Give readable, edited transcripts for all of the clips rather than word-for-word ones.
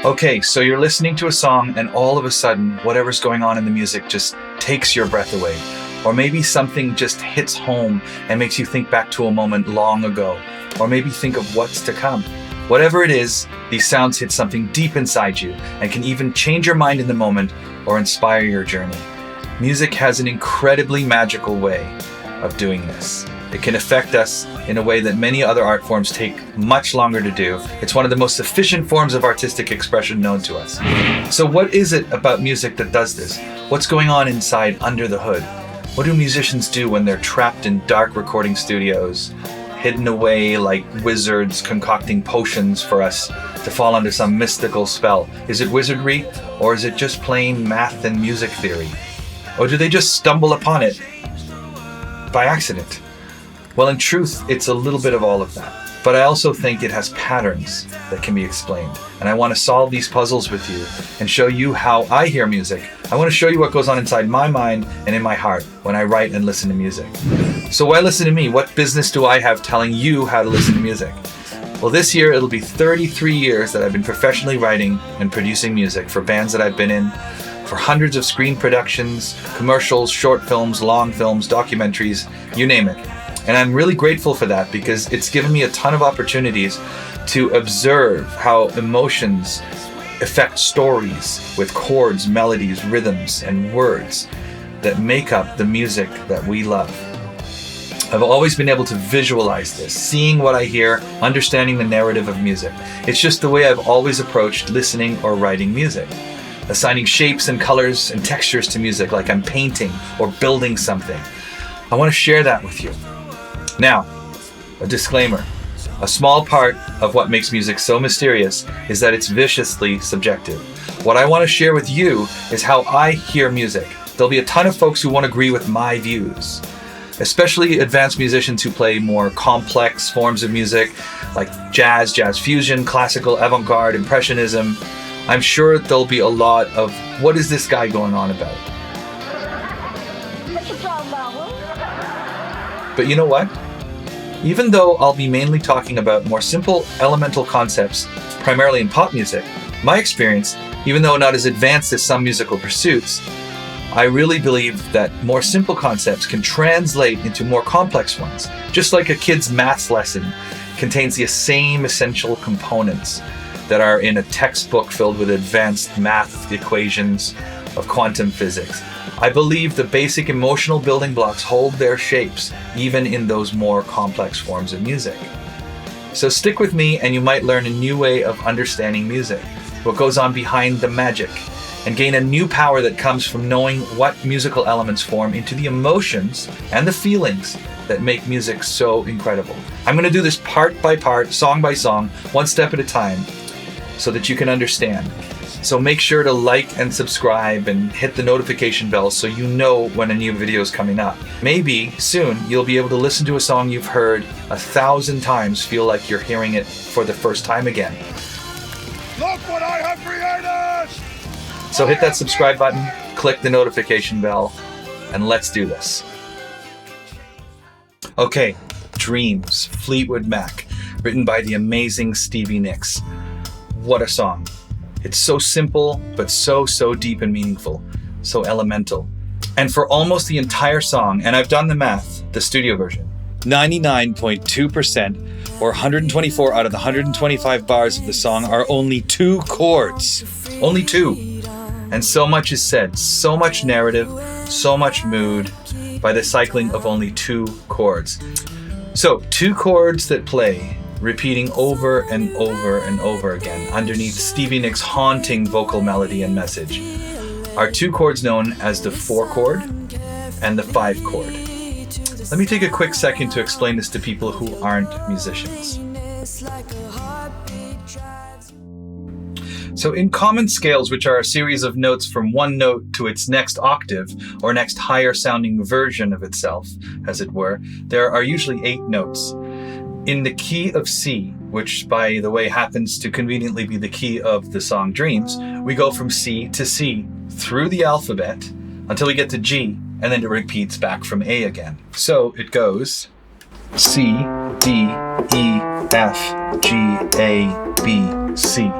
Okay, so you're listening to a song and all of a sudden, whatever's going on in the music just takes your breath away. Or maybe something just hits home and makes you think back to a moment long ago. Or maybe think of what's to come. Whatever it is, these sounds hit something deep inside you and can even change your mind in the moment or inspire your journey. Music has an incredibly magical way of doing this. It can affect us in a way that many other art forms take much longer to do. It's one of the most efficient forms of artistic expression known to us. So what is it about music that does this? What's going on inside under the hood? What do musicians do when they're trapped in dark recording studios, hidden away like wizards concocting potions for us to fall under some mystical spell? Is it wizardry, or is it just plain math and music theory? Or do they just stumble upon it by accident? Well, in truth, it's a little bit of all of that. But I also think it has patterns that can be explained. And I want to solve these puzzles with you and show you how I hear music. I want to show you what goes on inside my mind and in my heart when I write and listen to music. So why listen to me? What business do I have telling you how to listen to music? Well, this year it'll be 33 years that I've been professionally writing and producing music for bands that I've been in, for hundreds of screen productions, commercials, short films, long films, documentaries, you name it. And I'm really grateful for that because it's given me a ton of opportunities to observe how emotions affect stories with chords, melodies, rhythms, and words that make up the music that we love. I've always been able to visualize this, seeing what I hear, understanding the narrative of music. It's just the way I've always approached listening or writing music, assigning shapes and colors and textures to music like I'm painting or building something. I want to share that with you. Now, a disclaimer. A small part of what makes music so mysterious is that it's viciously subjective. What I want to share with you is how I hear music. There'll be a ton of folks who won't agree with my views, especially advanced musicians who play more complex forms of music like jazz, jazz fusion, classical, avant-garde, impressionism. I'm sure there'll be a lot of, what is this guy going on about? But you know what? Even though I'll be mainly talking about more simple elemental concepts, primarily in pop music, my experience, even though not as advanced as some musical pursuits, I really believe that more simple concepts can translate into more complex ones. Just like a kid's math lesson contains the same essential components that are in a textbook filled with advanced math equations of quantum physics. I believe the basic emotional building blocks hold their shapes, even in those more complex forms of music. So stick with me and you might learn a new way of understanding music, what goes on behind the magic, and gain a new power that comes from knowing what musical elements form into the emotions and the feelings that make music so incredible. I'm going to do this part by part, song by song, one step at a time, so that you can understand. So make sure to like and subscribe and hit the notification bell so you know when a new video is coming up. Maybe soon you'll be able to listen to a song you've heard 1,000 times, feel like you're hearing it for the first time again. Look what I have created! So hit that subscribe button, click the notification bell, and let's do this. Okay, Dreams, Fleetwood Mac, written by the amazing Stevie Nicks. What a song. It's so simple, but so deep and meaningful, so elemental. And for almost the entire song, and I've done the math, the studio version, 99.2% or 124 out of the 125 bars of the song are only 2 chords. Only 2. And so much is said, so much narrative, so much mood by the cycling of only 2 chords. So 2 chords that play, repeating over and over and over again underneath Stevie Nicks' haunting vocal melody and message, are 2 chords known as the 4 chord and the 5 chord. Let me take a quick second to explain this to people who aren't musicians. So in common scales, which are a series of notes from one note to its next octave or next higher sounding version of itself, as it were, there are usually 8 notes. In the key of C, which by the way happens to conveniently be the key of the song Dreams, we go from C to C through the alphabet until we get to G, and then it repeats back from A again. So it goes C, D, E, F, G, A, B, C.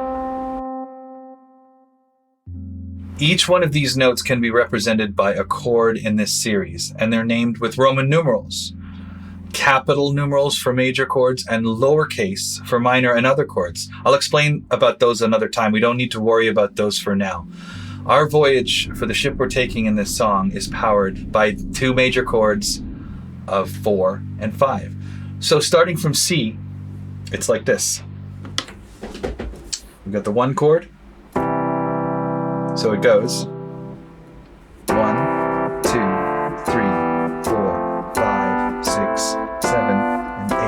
Each one of these notes can be represented by a chord in this series, and they're named with Roman numerals. Capital numerals for major chords and lowercase for minor and other chords. I'll explain about those another time. We don't need to worry about those for now. Our voyage for the ship we're taking in this song is powered by two major chords of 4 and 5. So starting from C, it's like this. We've got the 1 chord. So it goes 1, 2, 3, 4, 5, 6, 7, and 8.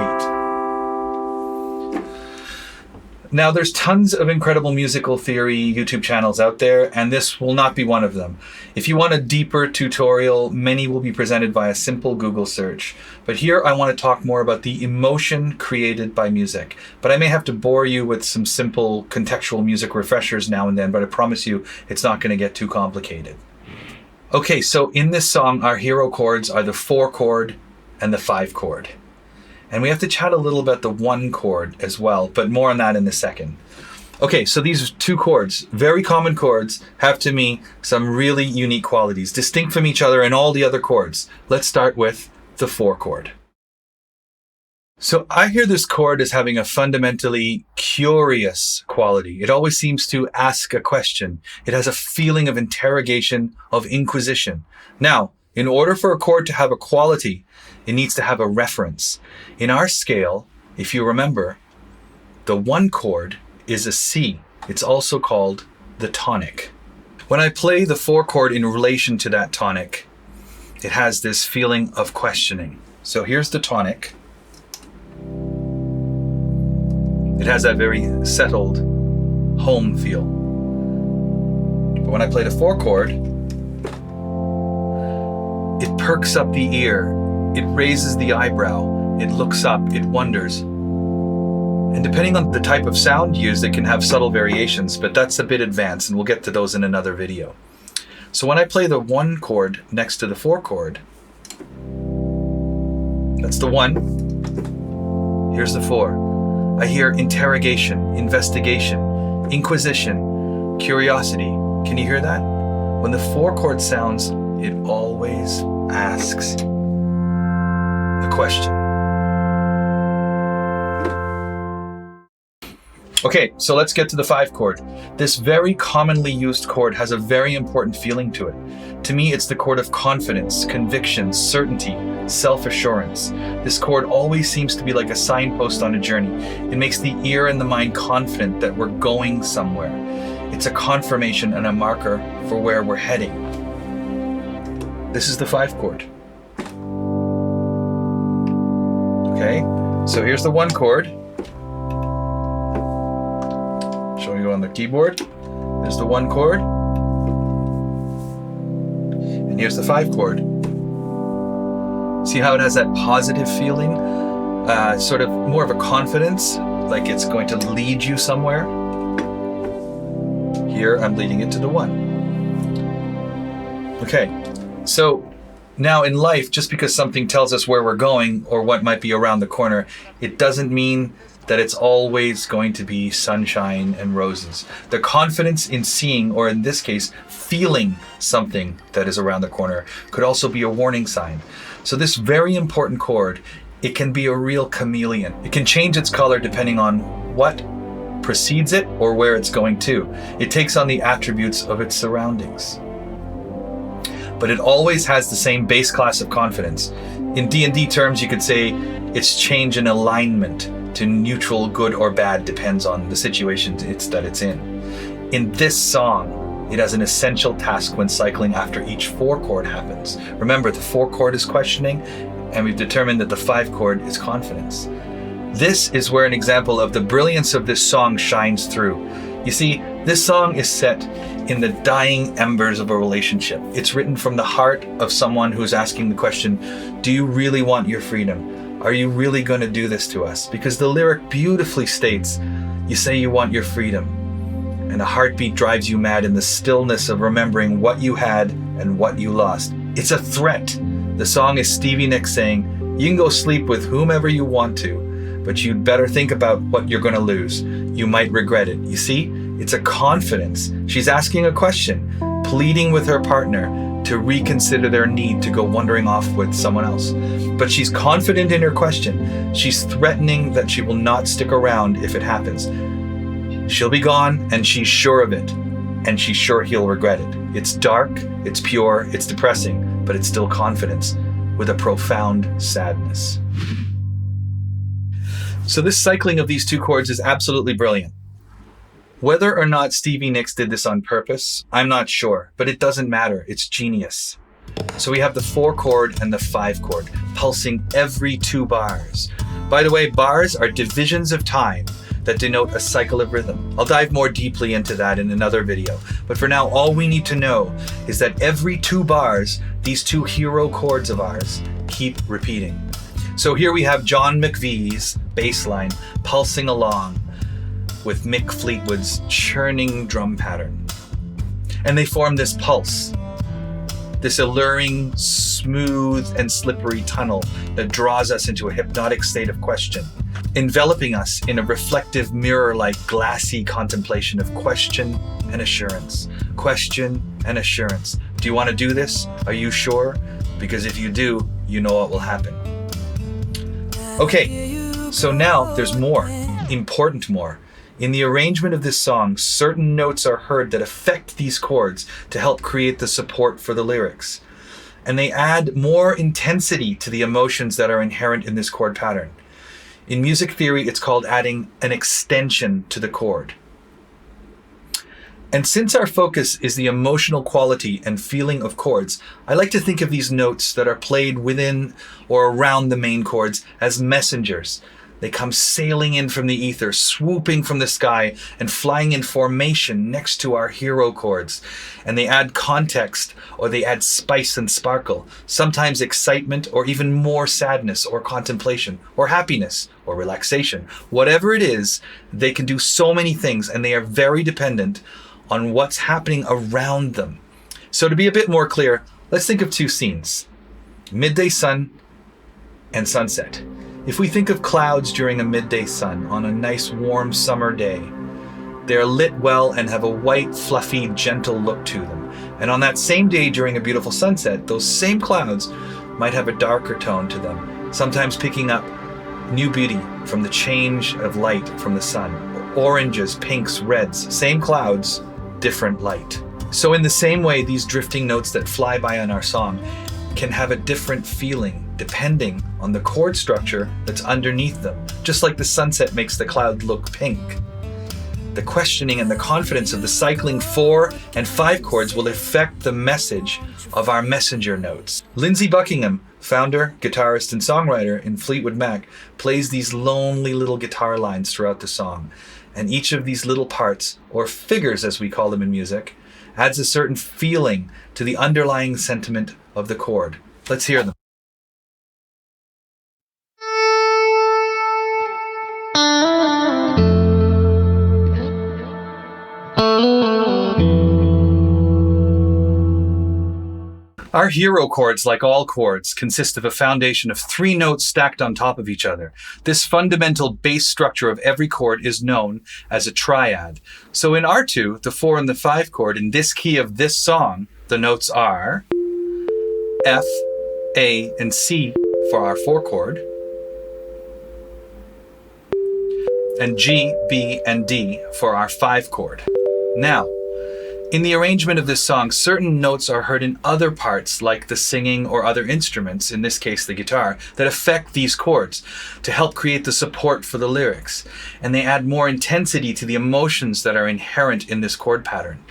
Now there's tons of incredible musical theory YouTube channels out there, and this will not be one of them. If you want a deeper tutorial, many will be presented via simple Google search. But here I want to talk more about the emotion created by music. But I may have to bore you with some simple contextual music refreshers now and then, but I promise you it's not going to get too complicated. Okay, so in this song, our hero chords are the 4 chord and the 5 chord. And we have to chat a little about the 1 chord as well, but more on that in a second. Okay, so these 2 chords, very common chords, have to me some really unique qualities, distinct from each other and all the other chords. Let's start with the 4 chord. So I hear this chord as having a fundamentally curious quality. It always seems to ask a question. It has a feeling of interrogation, of inquisition. Now, in order for a chord to have a quality, it needs to have a reference. In our scale, if you remember, the 1 chord is a C. It's also called the tonic. When I play the 4 chord in relation to that tonic, it has this feeling of questioning. So here's the tonic. It has that very settled home feel. But when I play the 4 chord, it perks up the ear. It raises the eyebrow. It looks up. It wonders. And depending on the type of sound used, it can have subtle variations, but that's a bit advanced, and we'll get to those in another video. So when I play the 1 chord next to the 4 chord, that's the 1. Here's the 4. I hear interrogation, investigation, inquisition, curiosity. Can you hear that? When the 4 chord sounds, it always asks a question. Okay, so let's get to the 5 chord. This very commonly used chord has a very important feeling to it. To me, it's the chord of confidence, conviction, certainty, self-assurance. This chord always seems to be like a signpost on a journey. It makes the ear and the mind confident that we're going somewhere. It's a confirmation and a marker for where we're heading. This is the 5 chord. Okay, so here's the 1 chord. Showing you on the keyboard. There's the 1 chord. And here's the 5 chord. See how it has that positive feeling? Sort of more of a confidence, like it's going to lead you somewhere. Here I'm leading it to the 1. Okay, so now in life, just because something tells us where we're going or what might be around the corner, it doesn't mean that it's always going to be sunshine and roses. The confidence in seeing, or in this case, feeling something that is around the corner could also be a warning sign. So this very important chord, it can be a real chameleon. It can change its color depending on what precedes it or where it's going to. It takes on the attributes of its surroundings. But it always has the same base class of confidence. In D&D terms, you could say it's change in alignment to neutral, good or bad, depends on the situation that it's in. In this song, it has an essential task when cycling after each 4 chord happens. Remember, the 4 chord is questioning, and we've determined that the 5 chord is confidence. This is where an example of the brilliance of this song shines through. You see, this song is set in the dying embers of a relationship. It's written from the heart of someone who's asking the question, do you really want your freedom? Are you really going to do this to us? Because the lyric beautifully states, you say you want your freedom, and a heartbeat drives you mad in the stillness of remembering what you had and what you lost. It's a threat. The song is Stevie Nicks saying, you can go sleep with whomever you want to, but you'd better think about what you're going to lose. You might regret it. You see, it's a confidence. She's asking a question. pleading with her partner to reconsider their need to go wandering off with someone else. But she's confident in her question. She's threatening that she will not stick around if it happens. She'll be gone, and she's sure of it, and she's sure he'll regret it. It's dark, it's pure, it's depressing, but it's still confidence with a profound sadness. So this cycling of these two chords is absolutely brilliant. Whether or not Stevie Nicks did this on purpose, I'm not sure, but it doesn't matter. It's genius. So we have the 4 chord and the 5 chord pulsing every 2 bars. By the way, bars are divisions of time that denote a cycle of rhythm. I'll dive more deeply into that in another video, but for now, all we need to know is that every 2 bars, these 2 hero chords of ours keep repeating. So here we have John McVie's bass line pulsing along with Mick Fleetwood's churning drum pattern. And they form this pulse, this alluring, smooth, and slippery tunnel that draws us into a hypnotic state of question, enveloping us in a reflective mirror-like glassy contemplation of question and assurance. Question and assurance. Do you want to do this? Are you sure? Because if you do, you know what will happen. Okay, so now there's more, important more. In the arrangement of this song, certain notes are heard that affect these chords to help create the support for the lyrics. And they add more intensity to the emotions that are inherent in this chord pattern. In music theory, it's called adding an extension to the chord. And since our focus is the emotional quality and feeling of chords, I like to think of these notes that are played within or around the main chords as messengers. They come sailing in from the ether, swooping from the sky, and flying in formation next to our hero chords. And they add context, or they add spice and sparkle, sometimes excitement, or even more sadness, or contemplation, or happiness, or relaxation. Whatever it is, they can do so many things, and they are very dependent on what's happening around them. So to be a bit more clear, let's think of 2 scenes: midday sun and sunset. If we think of clouds during a midday sun on a nice warm summer day, they are lit well and have a white, fluffy, gentle look to them. And on that same day during a beautiful sunset, those same clouds might have a darker tone to them, sometimes picking up new beauty from the change of light from the sun. Oranges, pinks, reds, same clouds, different light. So in the same way, these drifting notes that fly by on our song can have a different feeling depending on the chord structure that's underneath them, just like the sunset makes the cloud look pink. The questioning and the confidence of the cycling 4 and 5 chords will affect the message of our messenger notes. Lindsey Buckingham, founder, guitarist, and songwriter in Fleetwood Mac, plays these lonely little guitar lines throughout the song. And each of these little parts, or figures as we call them in music, adds a certain feeling to the underlying sentiment of the chord. Let's hear them. Our hero chords, like all chords, consist of a foundation of 3 notes stacked on top of each other. This fundamental bass structure of every chord is known as a triad. So in R2, the 4 and the 5 chord, in this key of this song, the notes are F, A, and C for our 4 chord, and G, B, and D for our 5 chord. Now, in the arrangement of this song, certain notes are heard in other parts, like the singing or other instruments, in this case the guitar, that affect these chords to help create the support for the lyrics. And they add more intensity to the emotions that are inherent in this chord pattern.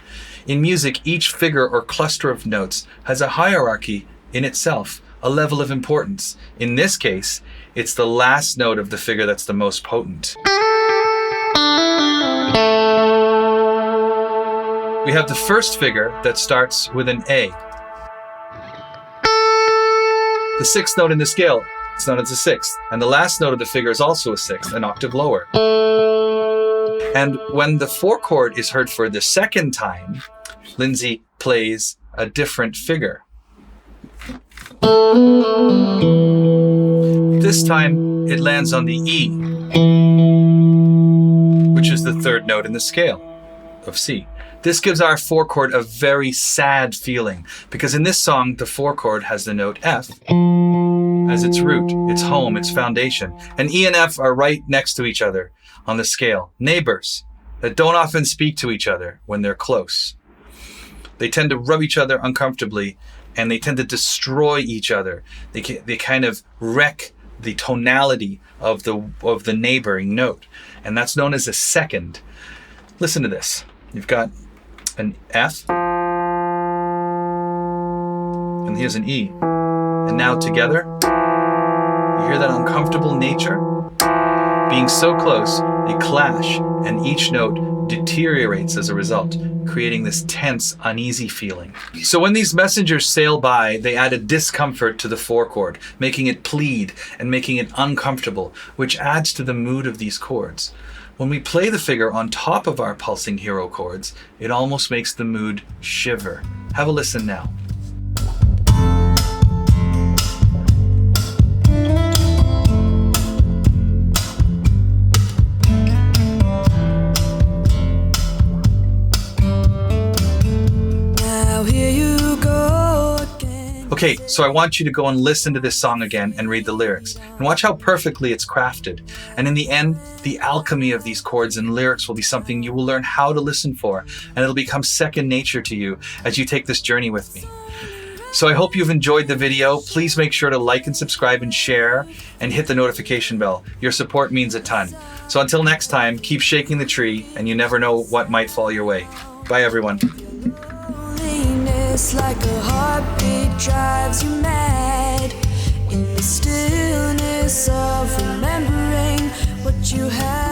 In music, each figure or cluster of notes has a hierarchy in itself, a level of importance. In this case, it's the last note of the figure that's the most potent. We have the first figure that starts with an A. The 6th note in the scale is known as a 6th, and the last note of the figure is also a 6th, an octave lower. And when the 4 chord is heard for the second time, Lindsey plays a different figure. This time it lands on the E, which is the 3rd note in the scale. of C. This gives our 4 chord a very sad feeling, because in this song, the 4 chord has the note F as its root, its home, its foundation. And E and F are right next to each other on the scale. Neighbors that don't often speak to each other when they're close. They tend to rub each other uncomfortably, and they tend to destroy each other. They kind of wreck the tonality of the neighboring note. And that's known as a second. Listen to this. You've got an F, and here's an E. And now together, you hear that uncomfortable nature? Being so close, they clash, and each note deteriorates as a result, creating this tense, uneasy feeling. So when these messengers sail by, they add a discomfort to the 4 chord, making it plead and making it uncomfortable, which adds to the mood of these chords. When we play the figure on top of our pulsing hero chords, it almost makes the mood shiver. Have a listen now. Okay, so I want you to go and listen to this song again and read the lyrics. And watch how perfectly it's crafted. And in the end, the alchemy of these chords and lyrics will be something you will learn how to listen for, and it'll become second nature to you as you take this journey with me. So I hope you've enjoyed the video. Please make sure to like and subscribe and share, and hit the notification bell. Your support means a ton. So until next time, keep shaking the tree, and you never know what might fall your way. Bye, everyone. Like a heartbeat drives you mad in the stillness of remembering what you had.